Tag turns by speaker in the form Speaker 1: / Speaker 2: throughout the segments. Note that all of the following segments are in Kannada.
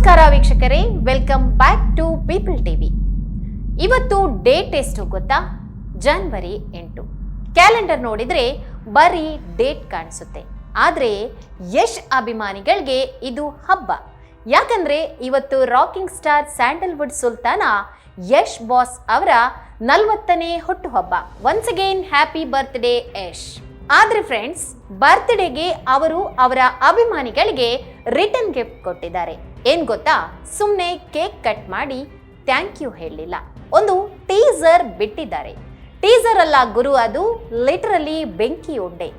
Speaker 1: ನಮಸ್ಕಾರ ವೀಕ್ಷಕರೇ, welcome back to people TV. ಇವತ್ತು ಡೇಟ್ ಎಷ್ಟು ಗೊತ್ತಾ? ಜನವರಿ 8. ಕ್ಯಾಲೆಂಡರ್ ನೋಡಿದ್ರೆ ಬರೀ ಡೇಟ್ ಕಾಣಿಸುತ್ತೆ, ಆದರೆ ಯಶ್ ಅಭಿಮಾನಿಗಳಿಗೆ ಇದು ಹಬ್ಬ. ಯಾಕಂದ್ರೆ ಇವತ್ತು ರಾಕಿಂಗ್ ಸ್ಟಾರ್ ಸ್ಯಾಂಡಲ್ವುಡ್ ಸುಲ್ತಾನ ಯಶ್ ಬಾಸ್ ಅವರ 40ನೇ ಹುಟ್ಟುಹಬ್ಬ. Once again happy birthday Yash. ಆದ್ರೆ ಫ್ರೆಂಡ್ಸ್, ಬರ್ತ್ಡೇಗೆ ಅವರು ಅವರ ಅಭಿಮಾನಿಗಳಿಗೆ ರಿಟರ್ನ್ ಗಿಫ್ಟ್ ಕೊಟ್ಟಿದ್ದಾರೆ. ಏನ್ ಗೊತ್ತಾ? ಸುಮ್ಮನೆ ಕೇಕ್ ಕಟ್ ಮಾಡಿ ಥ್ಯಾಂಕ್ ಯು ಹೇಳಲಿಲ್ಲ, ಒಂದು ಟೀಸರ್ ಬಿಟ್ಟಿದ್ದಾರೆ. ಟೀಸರ್ ಅಲ್ಲ ಗುರು, ಅದು ಲಿಟರಲಿ ಬೆಂಕಿ ಉಂಡೆ.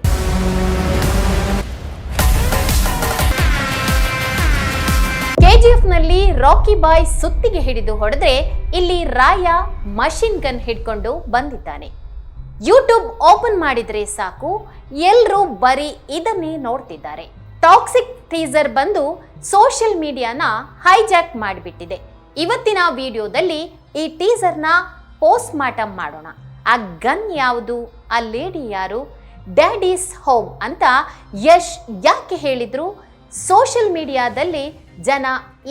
Speaker 1: KGF ನಲ್ಲಿ ರಾಕಿ ಬಾಯ್ ಸುತ್ತಿಗೆ ಹಿಡಿದು ಹೊಡೆದ್ರೆ, ಇಲ್ಲಿ ರಾಯ ಮಷಿನ್ ಗನ್ ಹಿಡ್ಕೊಂಡು ಬಂದಿದ್ದಾನೆ. ಯೂಟ್ಯೂಬ್ ಓಪನ್ ಮಾಡಿದ್ರೆ ಸಾಕು, ಎಲ್ರೂ ಬರೀ ಇದನ್ನೇ ನೋಡ್ತಿದ್ದಾರೆ. ಟಾಕ್ಸಿಕ್ ಟೀಸರ್ ಬಂದು ಸೋಷಿಯಲ್ ಮೀಡಿಯಾನ ಹೈಜಾಕ್ ಮಾಡಿಬಿಟ್ಟಿದೆ. ಇವತ್ತಿನ ವಿಡಿಯೋದಲ್ಲಿ ಈ ಟೀಸರ್ನ ಪೋಸ್ಟ್ ಮಾರ್ಟಮ್ ಮಾಡೋಣ. ಆ ಗನ್ ಯಾವುದು, ಆ ಲೇಡಿ ಯಾರು, ಡ್ಯಾಡೀಸ್ ಹೋಮ್ ಅಂತ ಯಶ್ ಯಾಕೆ ಹೇಳಿದ್ರು, ಸೋಷಿಯಲ್ ಮೀಡಿಯಾದಲ್ಲಿ ಜನ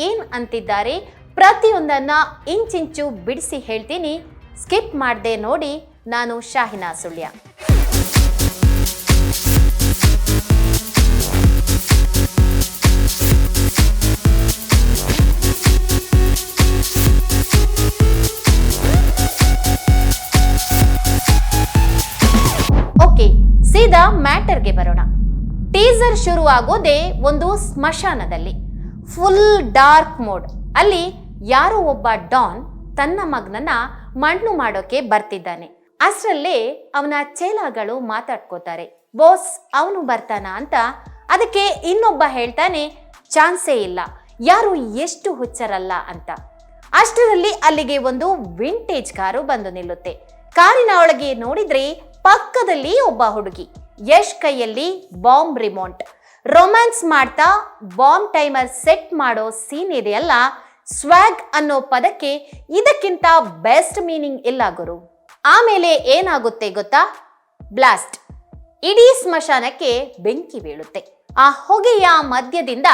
Speaker 1: ಏನ್ ಅಂತಿದ್ದಾರೆ, ಪ್ರತಿಯೊಂದನ್ನ ಇಂಚಿಂಚು ಬಿಡಿಸಿ ಹೇಳ್ತೀನಿ. ಸ್ಕಿಪ್ ಮಾಡದೆ ನೋಡಿ. ನಾನು ಶಾಹಿನಾ ಸುಳ್ಯ. ಓಕೆ, ಸೀದಾ ಮ್ಯಾಟರ್ಗೆ ಬರೋಣ. ಟೀಸರ್ ಶುರುವಾಗೋದೇ ಒಂದು ಸ್ಮಶಾನದಲ್ಲಿ, ಫುಲ್ ಡಾರ್ಕ್ ಮೋಡ್. ಅಲ್ಲಿ ಯಾರೋ ಒಬ್ಬ ಡಾನ್ ತನ್ನ ಮಗನನ್ನ ಮಣ್ಣು ಮಾಡೋಕೆ ಬರ್ತಿದ್ದಾನೆ. ಅಷ್ಟರಲ್ಲೇ ಅವನ ಚೇಲಾಗಳು ಮಾತಾಡ್ಕೋತಾರೆ, ಬಾಸ್ ಅವನು ಬರ್ತಾನ ಅಂತ. ಅದಕ್ಕೆ ಇನ್ನೊಬ್ಬ ಹೇಳ್ತಾನೆ, ಚಾನ್ಸೇ ಇಲ್ಲ, ಯಾರು ಎಷ್ಟು ಹುಚ್ಚರಲ್ಲ ಅಂತ. ಅಷ್ಟರಲ್ಲಿ ಅಲ್ಲಿಗೆ ಒಂದು ವಿಂಟೇಜ್ ಕಾರು ಬಂದು ನಿಲ್ಲುತ್ತೆ. ಕಾರಿನ ಒಳಗೆ ನೋಡಿದ್ರೆ ಪಕ್ಕದಲ್ಲಿ ಒಬ್ಬ ಹುಡುಗಿ, ಯಶ್ ಕೈಯಲ್ಲಿ ಬಾಂಬ್ ರಿಮೋಟ್. ರೊಮ್ಯಾನ್ಸ್ ಮಾಡ್ತಾ ಬಾಂಬ್ ಟೈಮರ್ ಸೆಟ್ ಮಾಡೋ ಸೀನ್ ಇದೆಯಲ್ಲ, ಸ್ವ್ಯಾಗ್ ಅನ್ನೋ ಪದಕ್ಕೆ ಇದಕ್ಕಿಂತ ಬೆಸ್ಟ್ ಮೀನಿಂಗ್ ಇಲ್ಲ ಗುರು. ಆಮೇಲೆ ಏನಾಗುತ್ತೆ ಗೊತ್ತಾ? ಬ್ಲಾಸ್ಟ್. ಇಡೀ ಸ್ಮಶಾನಕ್ಕೆ ಬೆಂಕಿ ಬೀಳುತ್ತೆ. ಆ ಹೊಗೆಯ ಮಧ್ಯದಿಂದ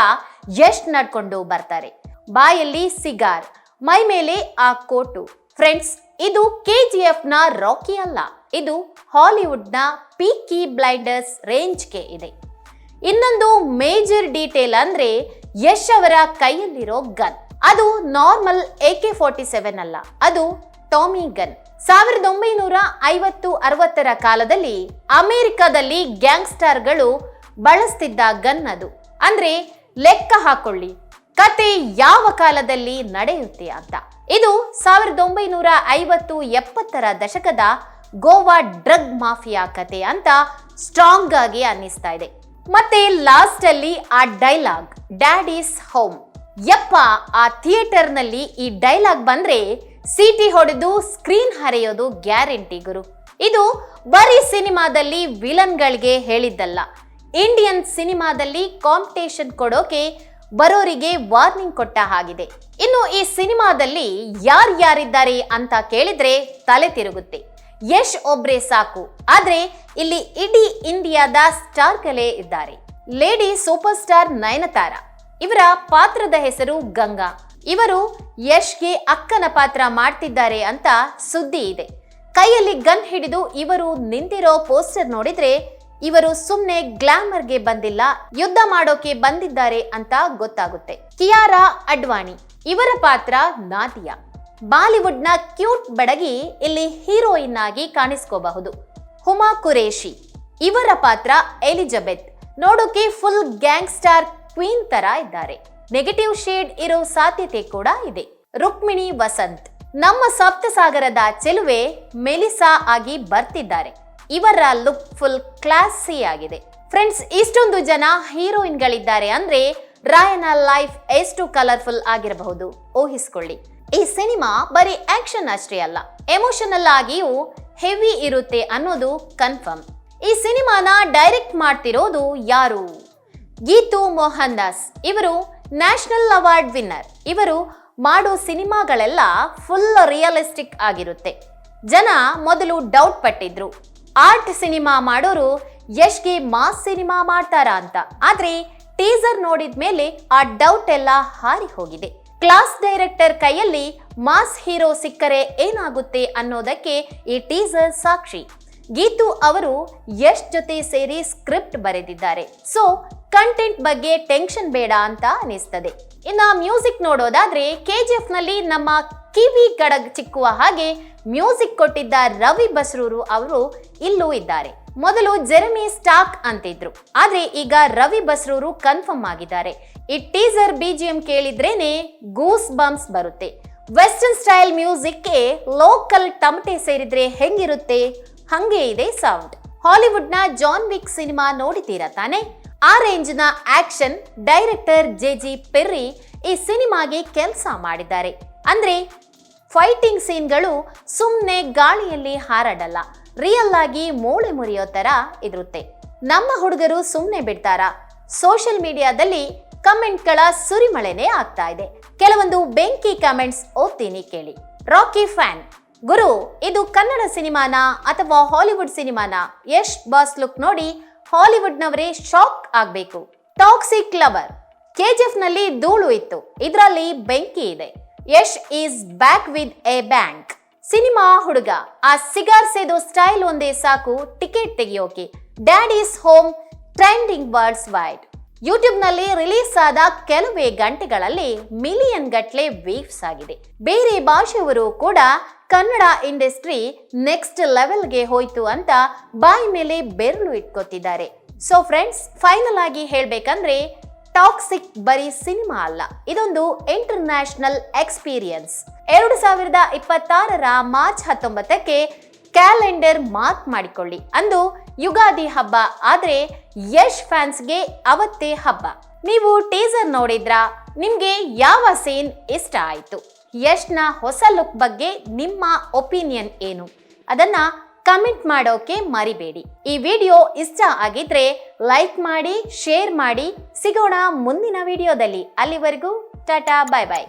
Speaker 1: ಯಶ್ ನಡ್ಕೊಂಡು ಬರ್ತಾರೆ. ಬಾಯಲ್ಲಿ ಸಿಗಾರ್, ಮೈ ಮೇಲೆ ಆ ಕೋಟು. ಫ್ರೆಂಡ್ಸ್, ಇದು KGF ನ ರಾಕಿ ಅಲ್ಲ, ಇದು ಹಾಲಿವುಡ್ ನ ಪೀಕಿ ಬ್ಲೈಂಡರ್ಸ್ ರೇಂಜ್ಗೆ ಇದೆ. ಇನ್ನೊಂದು ಮೇಜರ್ ಡೀಟೇಲ್ ಅಂದ್ರೆ, ಯಶ್ ಅವರ ಕೈಯಲ್ಲಿರೋ ಗನ್ ಅದು ನಾರ್ಮಲ್ AK-47 ಅಲ್ಲ, ಅದು ಟಾಮಿ ಗನ್. 1950-60ರ ಕಾಲದಲ್ಲಿ ಅಮೆರಿಕದಲ್ಲಿ ಗ್ಯಾಂಗ್ಸ್ಟರ್ಗಳು ಬಳಸ್ತಿದ್ದ ಗನ್ ಅದು. ಅಂದ್ರೆ ಲೆಕ್ಕ ಹಾಕೊಳ್ಳಿ, ಕತೆ ಯಾವ ಕಾಲದಲ್ಲಿ ನಡೆಯುತ್ತೆ ಅಂತ. ಇದು 1950-70ರ ದಶಕದ ಗೋವಾ ಡ್ರಗ್ ಮಾಫಿಯಾ ಕತೆ ಅಂತ ಸ್ಟ್ರಾಂಗ್ ಆಗಿ ಅನ್ನಿಸ್ತಾ ಇದೆ. ಮತ್ತೆ ಲಾಸ್ಟ್ ಅಲ್ಲಿ ಆ ಡೈಲಾಗ್, ಡ್ಯಾಡೀಸ್ ಹೋಮ್. ಯಪ್ಪ, ಆ ಥಿಯೇಟರ್ ನಲ್ಲಿ ಈ ಡೈಲಾಗ್ ಬಂದ್ರೆ ಸಿಟಿ ಹೊಡೆದು ಸ್ಕ್ರೀನ್ ಹರಿಯೋದು ಗ್ಯಾರಂಟಿ ಗುರು. ಇದು ಬರೀ ಸಿನಿಮಾದಲ್ಲಿ ವಿಲನ್ಗಳಿಗೆ ಹೇಳಿದ್ದಲ್ಲ, ಇಂಡಿಯನ್ ಸಿನಿಮಾದಲ್ಲಿ ಕಾಂಪಿಟೇಷನ್ ಕೊಡೋಕೆ ಬರೋರಿಗೆ ವಾರ್ನಿಂಗ್ ಕೊಟ್ಟ ಹಾಗಿದೆ. ಇನ್ನು ಈ ಸಿನಿಮಾದಲ್ಲಿ ಯಾರ್ಯಾರಿದ್ದಾರೆ ಅಂತ ಕೇಳಿದ್ರೆ ತಲೆ ತಿರುಗುತ್ತೆ. ಯಶ್ ಒಬ್ರೇ ಸಾಕು, ಆದ್ರೆ ಇಲ್ಲಿ ಇಡೀ ಇಂಡಿಯಾದ ಸ್ಟಾರ್ಗಳೇ ಇದ್ದಾರೆ. ಲೇಡಿ ಸೂಪರ್ ಸ್ಟಾರ್ ನಯನತಾರ, ಇವರ ಪಾತ್ರದ ಹೆಸರು ಗಂಗಾ. ಇವರು ಯಶ್ಗೆ ಅಕ್ಕನ ಪಾತ್ರ ಮಾಡ್ತಿದ್ದಾರೆ ಅಂತ ಸುದ್ದಿ ಇದೆ. ಕೈಯಲ್ಲಿ ಗನ್ ಹಿಡಿದು ಇವರು ನಿಂತಿರೋ ಪೋಸ್ಟರ್ ನೋಡಿದ್ರೆ ಇವರು ಸುಮ್ನೆ ಗ್ಲಾಮರ್ಗೆ ಬಂದಿಲ್ಲ, ಯುದ್ಧ ಮಾಡೋಕೆ ಬಂದಿದ್ದಾರೆ ಅಂತ ಗೊತ್ತಾಗುತ್ತೆ. ಕಿಯಾರಾ ಅಡ್ವಾಣಿ, ಇವರ ಪಾತ್ರ ನಾದಿಯಾ. ಬಾಲಿವುಡ್ ನ ಕ್ಯೂಟ್ ಬಡಗಿ ಇಲ್ಲಿ ಹೀರೋಯಿನ್ ಆಗಿ ಕಾಣಿಸ್ಕೋಬಹುದು. ಹುಮಾ ಕುರೇಶಿ, ಇವರ ಪಾತ್ರ ಎಲಿಜಬೆತ್. ನೋಡೋಕೆ ಫುಲ್ ಗ್ಯಾಂಗ್ಸ್ಟಾರ್ ಕ್ವೀನ್ ತರ ಇದ್ದಾರೆ. ನೆಗೆಟಿವ್ ಶೇಡ್ ಇರೋ ಸಾಧ್ಯತೆ ಕೂಡ ಇದೆ. ರುಕ್ಮಿಣಿ ವಸಂತ್, ನಮ್ಮ ಸಪ್ತಸಾಗರದ ಚೆಲುವೆ ಮೆಲಿಸಾ ಆಗಿ ಬರ್ತಿದ್ದಾರೆ. ಇವರ ಲುಕ್ ಫುಲ್ ಕ್ಲಾಸಿ ಆಗಿದೆ. ಫ್ರೆಂಡ್ಸ್, ಇಷ್ಟೊಂದು ಜನ ಹೀರೋಯಿನ್ಗಳಿದ್ದಾರೆ ಅಂದ್ರೆ ರಾಯನ ಲೈಫ್ ಎಷ್ಟು ಕಲರ್ಫುಲ್ ಆಗಿರಬಹುದು ಊಹಿಸ್ಕೊಳ್ಳಿ. ಈ ಸಿನಿಮಾ ಬರೀ ಆಕ್ಷನ್ ಅಷ್ಟೇ ಅಲ್ಲ, ಎಮೋಷನಲ್ ಆಗಿಯೂ ಹೆವಿ ಇರುತ್ತೆ ಅನ್ನೋದು ಕನ್ಫರ್ಮ್. ಈ ಸಿನಿಮಾನ ಡೈರೆಕ್ಟ್ ಮಾಡ್ತಿರೋದು ಯಾರು? ಗೀತು ಮೋಹನ್ ದಾಸ್. ಇವರು ನ್ಯಾಷನಲ್ ಅವಾರ್ಡ್ ವಿನ್ನರ್. ಇವರು ಮಾಡೋ ಸಿನಿಮಾಗಳೆಲ್ಲ ಫುಲ್ ರಿಯಲಿಸ್ಟಿಕ್ ಆಗಿರುತ್ತೆ. ಜನ ಮೊದಲು ಡೌಟ್ ಪಟ್ಟಿದ್ರು, ಆರ್ಟ್ ಸಿನಿಮಾ ಮಾಡೋರು ಯಶ್ಗೆ ಮಾಸ್ ಸಿನಿಮಾ ಮಾಡ್ತಾರಾ ಅಂತ. ಆದ್ರೆ ಟೀಸರ್ ನೋಡಿದ ಮೇಲೆ ಆ ಡೌಟ್ ಎಲ್ಲ ಹಾರಿ ಹೋಗಿದೆ. ಕ್ಲಾಸ್ ಡೈರೆಕ್ಟರ್ ಕೈಯಲ್ಲಿ ಮಾಸ್ ಹೀರೋ ಸಿಕ್ಕರೆ ಏನಾಗುತ್ತೆ ಅನ್ನೋದಕ್ಕೆ ಈ ಟೀಸರ್ ಸಾಕ್ಷಿ. ಗೀತು ಅವರು ಯಶ್ ಜೊತೆ ಸೇರಿ ಸ್ಕ್ರಿಪ್ಟ್ ಬರೆದಿದ್ದಾರೆ. ಸೊ ಕಂಟೆಂಟ್ ಬಗ್ಗೆ ಟೆನ್ಷನ್ ಬೇಡ ಅಂತ ಅನಿಸ್ತದೆ. ಇನ್ನ ಮ್ಯೂಸಿಕ್ ನೋಡೋದಾದ್ರೆ KGF ನಲ್ಲಿ ನಮ್ಮ ಕಿವಿ ಗಡಗ್ ಚಿಕ್ಕುವ ಹಾಗೆ ಮ್ಯೂಸಿಕ್ ಕೊಟ್ಟಿದ್ದ ರವಿ ಬಸ್ರೂರು ಅವರು ಇಲ್ಲೂ ಇದ್ದಾರೆ. ಮೊದಲು ಜೆರೆಮಿ ಸ್ಟಾಕ್ ಅಂತಿದ್ರು, ಆದ್ರೆ ಈಗ ರವಿ ಬಸ್ರೂರು ಕನ್ಫರ್ಮ್ ಆಗಿದ್ದಾರೆ. ಈ ಟೀಸರ್ BGM ಕೇಳಿದ್ರೇನೆ ಗೂಸ್ ಬಂಪ್ಸ್ ಬರುತ್ತೆ. ವೆಸ್ಟರ್ನ್ ಸ್ಟೈಲ್ ಮ್ಯೂಸಿಕ್ಗೆ ಲೋಕಲ್ ತಮಟೆ ಸೇರಿದ್ರೆ ಹೆಂಗಿರುತ್ತೆ, ಹಂಗೆ ಇದೆ ಸೌಂಡ್. ಹಾಲಿವುಡ್ ನ ಜಾನ್ ವಿಕ್ ಸಿನಿಮಾ ನೋಡಿದ್ದೀರಾ ತಾನೆ? ಆ ರೇಂಜ್ ನ ಆಕ್ಷನ್ ಡೈರೆಕ್ಟರ್ JG ಪೆರ್ರಿ ಈ ಸಿನಿಮಾಗೆ ಕೆಲಸ ಮಾಡಿದ್ದಾರೆ. ಅಂದ್ರೆ ಫೈಟಿಂಗ್ ಸೀನ್ಗಳು ಸುಮ್ಮನೆ ಗಾಳಿಯಲ್ಲಿ ಹಾರಾಡಲ್ಲ, ರಿಯಲ್ ಆಗಿ ಮೂಳೆ ಮುರಿಯೋ ತರ ಇರುತ್ತೆ. ನಮ್ಮ ಹುಡುಗರು ಸುಮ್ಮನೆ ಬಿಡ್ತಾರಾ? ಸೋಷಿಯಲ್ ಮೀಡಿಯಾದಲ್ಲಿ ಕಮೆಂಟ್ಗಳ ಸುರಿಮಳೆನೇ ಆಗ್ತಾ ಇದೆ. ಕೆಲವೊಂದು ಬೆಂಕಿ ಕಮೆಂಟ್ಸ್ ಓದ್ತೀನಿ ಕೇಳಿ. ರಾಕಿ ಫ್ಯಾನ್: ಗುರು, ಇದು ಕನ್ನಡ ಸಿನಿಮಾನಾ ಅಥವಾ ಹಾಲಿವುಡ್ ಸಿನಿಮಾನಾ? ಯಶ್ ಬಾಸ್ ಲುಕ್ ನೋಡಿ ಹಾಲಿವುಡ್ನವರೇ ಶಾಕ್ ಆಗ್ಬೇಕು. ಟಾಕ್ಸಿಕ್ ಲವರ್: KGF ನಲ್ಲಿ ಧೂಳು ಇತ್ತು, ಇದರಲ್ಲಿ ಬೆಂಕಿ ಇದೆ. Yash is back with a bang. Cinema ಹುಡುಗ: ಆ ಸಿಗಾರ್ ಸೇದೋ ಸ್ಟೈಲ್ ಒಂದೇ ಸಾಕು ಟಿಕೆಟ್ ತೆಗಿಯೋಕೆ. Daddy's home trending worlds wide. YouTube ನಲ್ಲಿ ರಿಲೀಸ್ ಆದ ಕೆಲವೇ ಗಂಟೆಗಳಲ್ಲಿ ಮಿಲಿಯನ್ ಗಟ್ಲೆ ವ್ಯೂಸ್ ಆಗಿದೆ. ಬೇರೆ ಭಾಷೆಯವರು ಕೂಡ ಕನ್ನಡ ಇಂಡಸ್ಟ್ರಿ ನೆಕ್ಸ್ಟ್ ಲೆವೆಲ್ಗೆ ಹೋಯ್ತು ಅಂತ ಬಾಯಿ ಮೇಲೆ ಬೆರಳು ಇಟ್ಕೊತಿದ್ದಾರೆ. ಸೊ ಫ್ರೆಂಡ್ಸ್, ಫೈನಲ್ ಆಗಿ ಹೇಳ್ಬೇಕಂದ್ರೆ ಟಾಕ್ಸಿಕ್ ಬರೀ ಸಿನಿಮಾ ಅಲ್ಲ, ಇದೊಂದು ಇಂಟರ್ನ್ಯಾಷನಲ್ ಎಕ್ಸ್ಪೀರಿಯನ್ಸ್. 2026ರ ಮಾರ್ಚ್ 19ಕ್ಕೆ ಕ್ಯಾಲೆಂಡರ್ ಮಾರ್ಕ್ ಮಾಡಿಕೊಳ್ಳಿ. ಅಂದು ಯುಗಾದಿ ಹಬ್ಬ, ಆದ್ರೆ ಯಶ್ ಫ್ಯಾನ್ಸ್ಗೆ ಅವತ್ತೇ ಹಬ್ಬ. ನೀವು ಟೀಸರ್ ನೋಡಿದ್ರಾ? ನಿಮ್ಗೆ ಯಾವ ಸೀನ್ ಇಷ್ಟ ಆಯ್ತು? ಯಶ್ನ ಹೊಸ ಲುಕ್ ಬಗ್ಗೆ ನಿಮ್ಮ ಒಪಿನಿಯನ್ ಏನು? ಅದನ್ನ ಕಮೆಂಟ್ ಮಾಡೋಕೆ ಮರಿಬೇಡಿ. ಈ ವಿಡಿಯೋ ಇಷ್ಟ ಆಗಿದ್ರೆ ಲೈಕ್ ಮಾಡಿ, ಶೇರ್ ಮಾಡಿ. ಸಿಗೋಣ ಮುಂದಿನ ವಿಡಿಯೋದಲ್ಲಿ. ಅಲ್ಲಿವರೆಗೂ ಟಾಟಾ, ಬೈ ಬೈ.